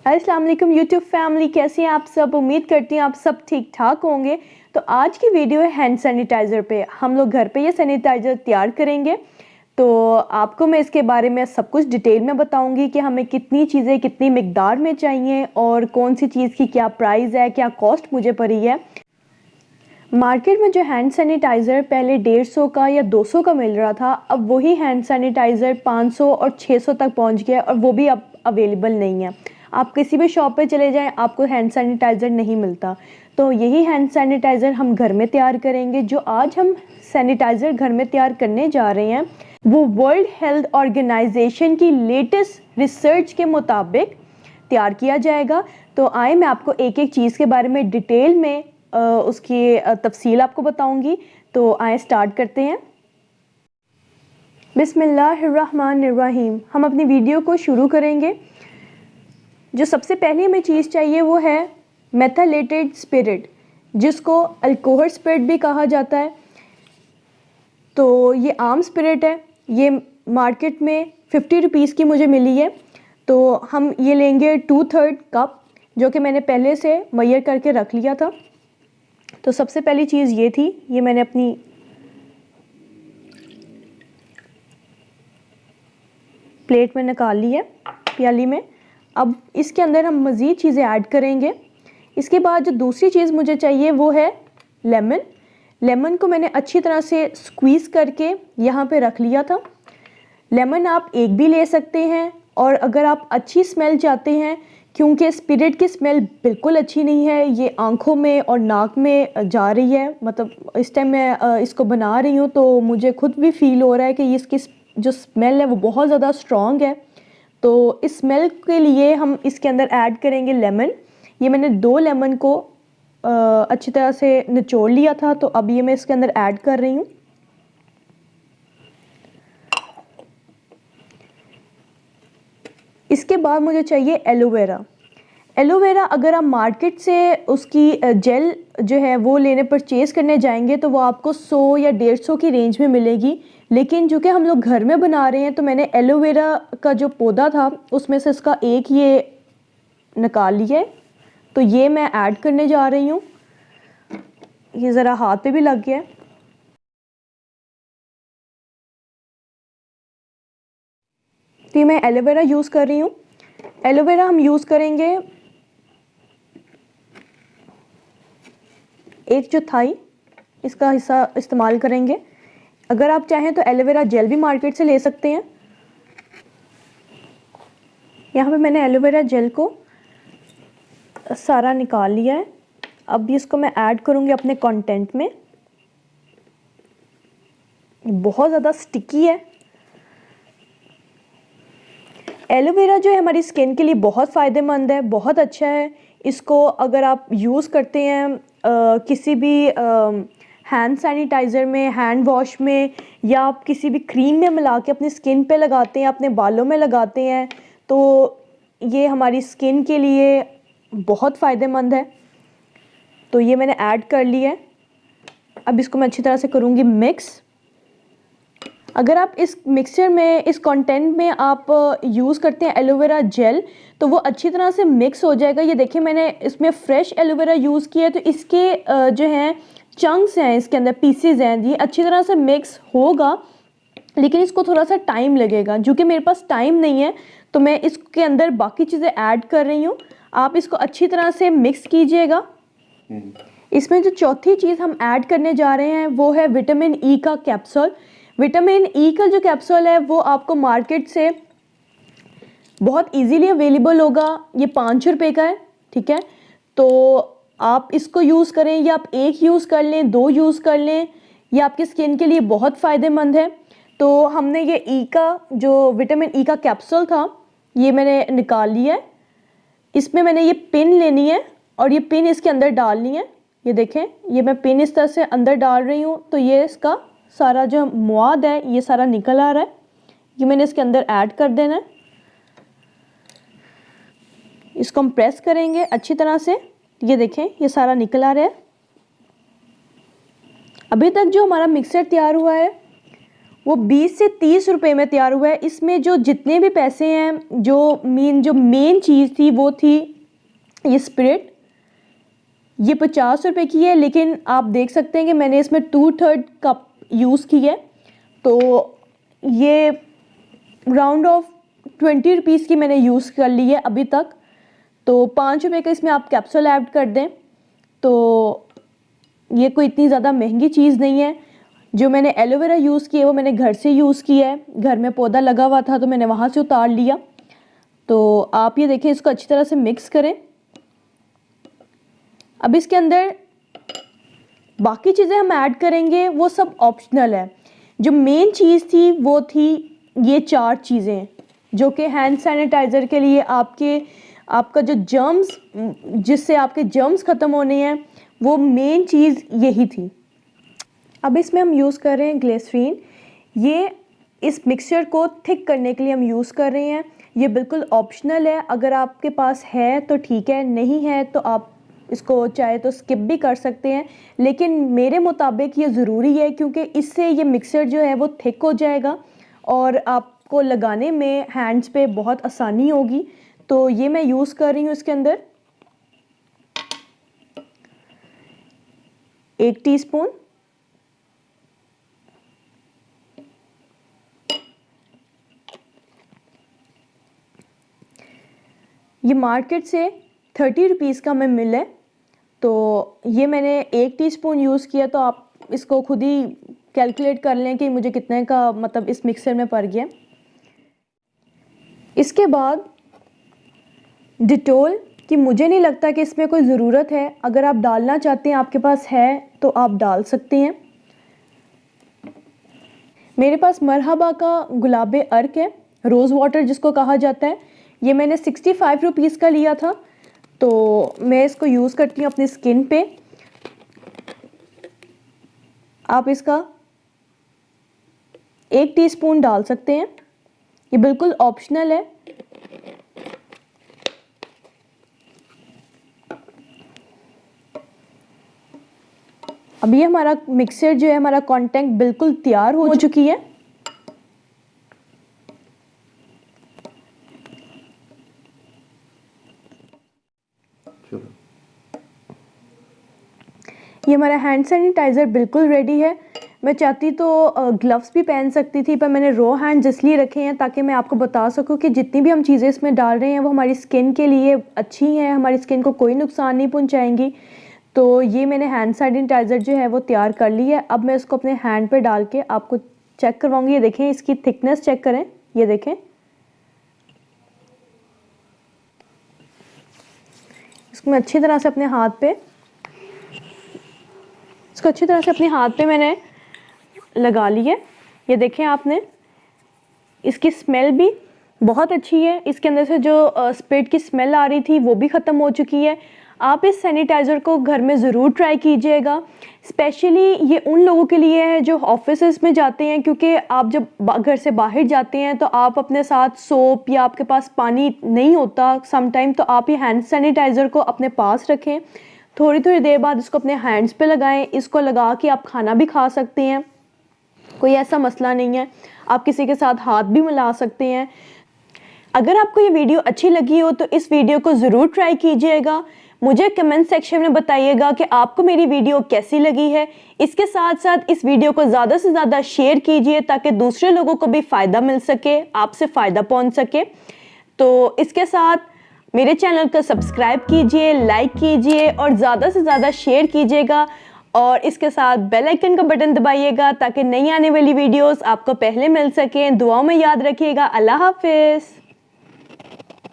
अस्सलाम वालेकुम YouTube family, कैसे हैं आप सब। उम्मीद करती हूँ आप सब ठीक ठाक होंगे। तो आज की वीडियो है हैंड सैनिटाइज़र पे। हम लोग घर पे ये सैनिटाइज़र तैयार करेंगे। तो आपको मैं इसके बारे में सब कुछ डिटेल में बताऊंगी कि हमें कितनी चीज़ें कितनी मिकदार में चाहिए और कौन सी चीज़ की क्या प्राइस है, क्या कॉस्ट मुझे पड़ी है। मार्केट में जो हैंड सैनिटाइज़र पहले 150 का या 200 का मिल रहा था, अब वही हैंड सैनिटाइज़र 500 और 600 तक पहुंच गया और वो भी अब अवेलेबल नहीं है। आप किसी भी शॉप पे चले जाएं, आपको हैंड सैनिटाइज़र नहीं मिलता। तो यही हैंड सैनिटाइज़र हम घर में तैयार करेंगे। जो आज हम सैनिटाइज़र घर में तैयार करने जा रहे हैं वो वर्ल्ड हेल्थ ऑर्गेनाइजेशन की लेटेस्ट रिसर्च के मुताबिक तैयार किया जाएगा। तो आए मैं आपको एक एक चीज़ के बारे में डिटेल में उसकी तफसील आपको बताऊंगी। तो आए स्टार्ट करते हैं। बिस्मिल्लाहिर्रहमानिर्रहीम। हम अपनी वीडियो को शुरू करेंगे। जो सबसे पहले हमें चीज़ चाहिए वो है मेथालेटेड स्पिरिट, जिसको अल्कोहल स्पिरिट भी कहा जाता है। तो ये आम स्पिरिट है, ये मार्केट में 50 रुपीज़ की मुझे मिली है। तो हम ये लेंगे 2/3 कप, जो कि मैंने पहले से मैयर करके रख लिया था। तो सबसे पहली चीज़ ये थी, ये मैंने अपनी प्लेट में निकाल ली है, प्याली में। अब इसके अंदर हम मज़ीद चीज़ें ऐड करेंगे। इसके बाद जो दूसरी चीज़ मुझे चाहिए वो है लेमन। लेमन को मैंने अच्छी तरह से स्क्वीज़ करके यहाँ पे रख लिया था। लेमन आप एक भी ले सकते हैं, और अगर आप अच्छी स्मेल चाहते हैं, क्योंकि स्पिरिट की स्मेल बिल्कुल अच्छी नहीं है, ये आंखों में और नाक में जा रही है। मतलब इस टाइम मैं इसको बना रही हूँ तो मुझे खुद भी फील हो रहा है कि इसकी जो स्मेल है वो बहुत ज़्यादा स्ट्रॉन्ग है। तो इस स्मेल के लिए हम इसके अंदर ऐड करेंगे लेमन। ये मैंने 2 लेमन को अच्छी तरह से निचोड़ लिया था, तो अब ये मैं इसके अंदर ऐड कर रही हूँ। इसके बाद मुझे चाहिए एलोवेरा। एलोवेरा अगर आप मार्केट से उसकी जेल जो है वो लेने परचेज़ करने जाएंगे तो वो आपको 100 या 150 की रेंज में मिलेगी। लेकिन जो कि हम लोग घर में बना रहे हैं, तो मैंने एलोवेरा का जो पौधा था उसमें से इसका एक ये निकाल लिया है। तो ये मैं ऐड करने जा रही हूँ। ये ज़रा हाथ पे भी लग गया है। तो ये मैं एलोवेरा यूज़ कर रही हूँ। एलोवेरा हम यूज़ करेंगे 1/4 इसका हिस्सा इस्तेमाल करेंगे। अगर आप चाहें तो एलोवेरा जेल भी मार्केट से ले सकते हैं। यहाँ पे मैंने एलोवेरा जेल को सारा निकाल लिया है। अब इसको मैं ऐड करूँगी अपने कंटेंट में। बहुत ज़्यादा स्टिकी है। एलोवेरा जो है हमारी स्किन के लिए बहुत फ़ायदेमंद है, बहुत अच्छा है। इसको अगर आप यूज़ करते हैं किसी भी हैंड सैनिटाइज़र में, हैंड वॉश में, या आप किसी भी क्रीम में मिला के अपनी स्किन पे लगाते हैं, अपने बालों में लगाते हैं, तो ये हमारी स्किन के लिए बहुत फ़ायदेमंद है। तो ये मैंने ऐड कर लिया है। अब इसको मैं अच्छी तरह से करूँगी मिक्स। अगर आप इस मिक्सचर में, इस कंटेंट में आप यूज़ करते हैं एलोवेरा जेल, तो वो अच्छी तरह से मिक्स हो जाएगा। ये देखिए मैंने इसमें फ्रेश एलोवेरा यूज़ किया है, तो इसके जो हैं चंक्स हैं, इसके अंदर पीसेज हैं, ये अच्छी तरह से मिक्स होगा। लेकिन इसको थोड़ा सा टाइम लगेगा। जो कि मेरे पास टाइम नहीं है, तो मैं इसके अंदर बाकी चीज़ें ऐड कर रही हूँ। आप इसको अच्छी तरह से मिक्स कीजिएगा। इसमें जो चौथी चीज़ हम ऐड करने जा रहे हैं वो है विटामिन ई का कैप्सूल। विटामिन ई का जो कैप्सूल है वो आपको मार्केट से बहुत इजीली अवेलेबल होगा। ये 5 रुपये का है, ठीक है। तो आप इसको यूज़ करें, या आप एक यूज़ कर लें, 2 यूज़ कर लें, ये आपकी स्किन के लिए बहुत फ़ायदेमंद है। तो हमने ये ई का जो विटामिन ई का कैप्सूल था ये मैंने निकाल लिया है। इसमें मैंने ये पिन लेनी है और ये पिन इसके अंदर डालनी है। ये देखें, ये मैं पिन इस तरह से अंदर डाल रही हूँ, तो ये इसका सारा जो मवाद है ये सारा निकल आ रहा है। ये मैंने इसके अंदर ऐड कर देना है। इसको हम प्रेस करेंगे अच्छी तरह से। ये देखें, ये सारा निकल आ रहा है। अभी तक जो हमारा मिक्सर तैयार हुआ है वो 20 से 30 रुपए में तैयार हुआ है। इसमें जो जितने भी पैसे हैं, जो मेन चीज़ थी वो थी ये स्पिरिट। ये 50 रुपये की है, लेकिन आप देख सकते हैं कि मैंने इसमें 2/3 कप यूज़ की है, तो ये राउंड ऑफ 20 रुपीज़ की मैंने यूज़ कर ली है अभी तक। तो 5 रुपये का इसमें आप कैप्सूल ऐड कर दें, तो ये कोई इतनी ज़्यादा महंगी चीज़ नहीं है। जो मैंने एलोवेरा यूज़ किया है वो मैंने घर से यूज़ किया है, घर में पौधा लगा हुआ था तो मैंने वहाँ से उतार लिया। तो आप ये देखें, इसको अच्छी तरह से मिक्स करें। अब इसके अंदर बाकी चीज़ें हम ऐड करेंगे, वो सब ऑप्शनल है। जो मेन चीज़ थी वो थी ये 4 चीज़ें, जो कि हैंड सैनिटाइज़र के लिए आपका जो जर्म्स, जिससे आपके जर्म्स ख़त्म होने हैं, वो मेन चीज़ यही थी। अब इसमें हम यूज़ कर रहे हैं ग्लिसरीन। ये इस मिक्सचर को थिक करने के लिए हम यूज़ कर रहे हैं। ये बिल्कुल ऑप्शनल है, अगर आपके पास है तो ठीक है, नहीं है तो आप इसको चाहे तो स्किप भी कर सकते हैं, लेकिन मेरे मुताबिक ये ज़रूरी है, क्योंकि इससे ये मिक्सचर जो है वो थिक हो जाएगा और आपको लगाने में हैंड्स पे बहुत आसानी होगी। तो ये मैं यूज़ कर रही हूँ। इसके अंदर 1 टीस्पून, ये मार्केट से 30 रुपीज़ का हमें मिला है, तो ये मैंने 1 टीस्पून यूज़ किया। तो आप इसको खुद ही कैलकुलेट कर लें कि मुझे कितने का मतलब इस मिक्सर में पड़ गया। इसके बाद डिटोल की मुझे नहीं लगता कि इसमें कोई ज़रूरत है, अगर आप डालना चाहते हैं, आपके पास है तो आप डाल सकते हैं। मेरे पास मरहबा का गुलाबे अर्क है, रोज़ वाटर जिसको कहा जाता है। ये मैंने 65 रुपीज़ का लिया था, तो मैं इसको यूज़ करती हूँ अपनी स्किन पे। आप इसका 1 टीस्पून डाल सकते हैं, ये बिल्कुल ऑप्शनल है। अभी हमारा मिक्सर जो है, हमारा कॉन्टेक्ट बिल्कुल तैयार हो चुकी है। ये हमारा हैंड सैनिटाइज़र बिल्कुल रेडी है। मैं चाहती तो ग्लव्स भी पहन सकती थी, पर मैंने रो हैंड्स इसलिए रखे हैं ताकि मैं आपको बता सकूं कि जितनी भी हम चीज़ें इसमें डाल रहे हैं वो हमारी स्किन के लिए अच्छी हैं, हमारी स्किन को कोई नुकसान नहीं पहुंचाएंगी। तो ये मैंने हैंड सैनिटाइज़र जो है वो तैयार कर ली है। अब मैं इसको अपने हैंड पे डाल के आपको चेक करवाऊँगी। ये देखें, इसकी थिकनेस चेक करें, ये देखें। इसको मैं अच्छी तरह से अपने हाथ पे मैंने लगा ली है। ये देखें आपने, इसकी स्मेल भी बहुत अच्छी है। इसके अंदर से जो स्पिरिट की स्मेल आ रही थी वो भी ख़त्म हो चुकी है। आप इस सैनिटाइज़र को घर में ज़रूर ट्राई कीजिएगा। स्पेशली ये उन लोगों के लिए है जो ऑफिसेस में जाते हैं, क्योंकि आप जब घर से बाहर जाते हैं तो आप अपने साथ सोप या आपके पास पानी नहीं होता सम टाइम, तो आप ये हैंड सैनिटाइज़र को अपने पास रखें। थोड़ी थोड़ी देर बाद इसको अपने हैंड्स पे लगाएं। इसको लगा के आप खाना भी खा सकते हैं, कोई ऐसा मसला नहीं है। आप किसी के साथ हाथ भी मिला सकते हैं। अगर आपको ये वीडियो अच्छी लगी हो तो इस वीडियो को ज़रूर ट्राई कीजिएगा। मुझे कमेंट सेक्शन में बताइएगा कि आपको मेरी वीडियो कैसी लगी है। इसके साथ साथ इस वीडियो को ज़्यादा से ज़्यादा शेयर कीजिए ताकि दूसरे लोगों को भी फ़ायदा मिल सके, आपसे फ़ायदा पहुंच सके। तो इसके साथ मेरे चैनल को सब्सक्राइब कीजिए, लाइक कीजिए और ज़्यादा से ज़्यादा शेयर कीजिएगा। और इसके साथ बेल आइकन का बटन दबाइएगा ताकि नई आने वाली वीडियोस आपको पहले मिल सकें। दुआओं में याद रखिएगा। अल्लाह हाफिज़।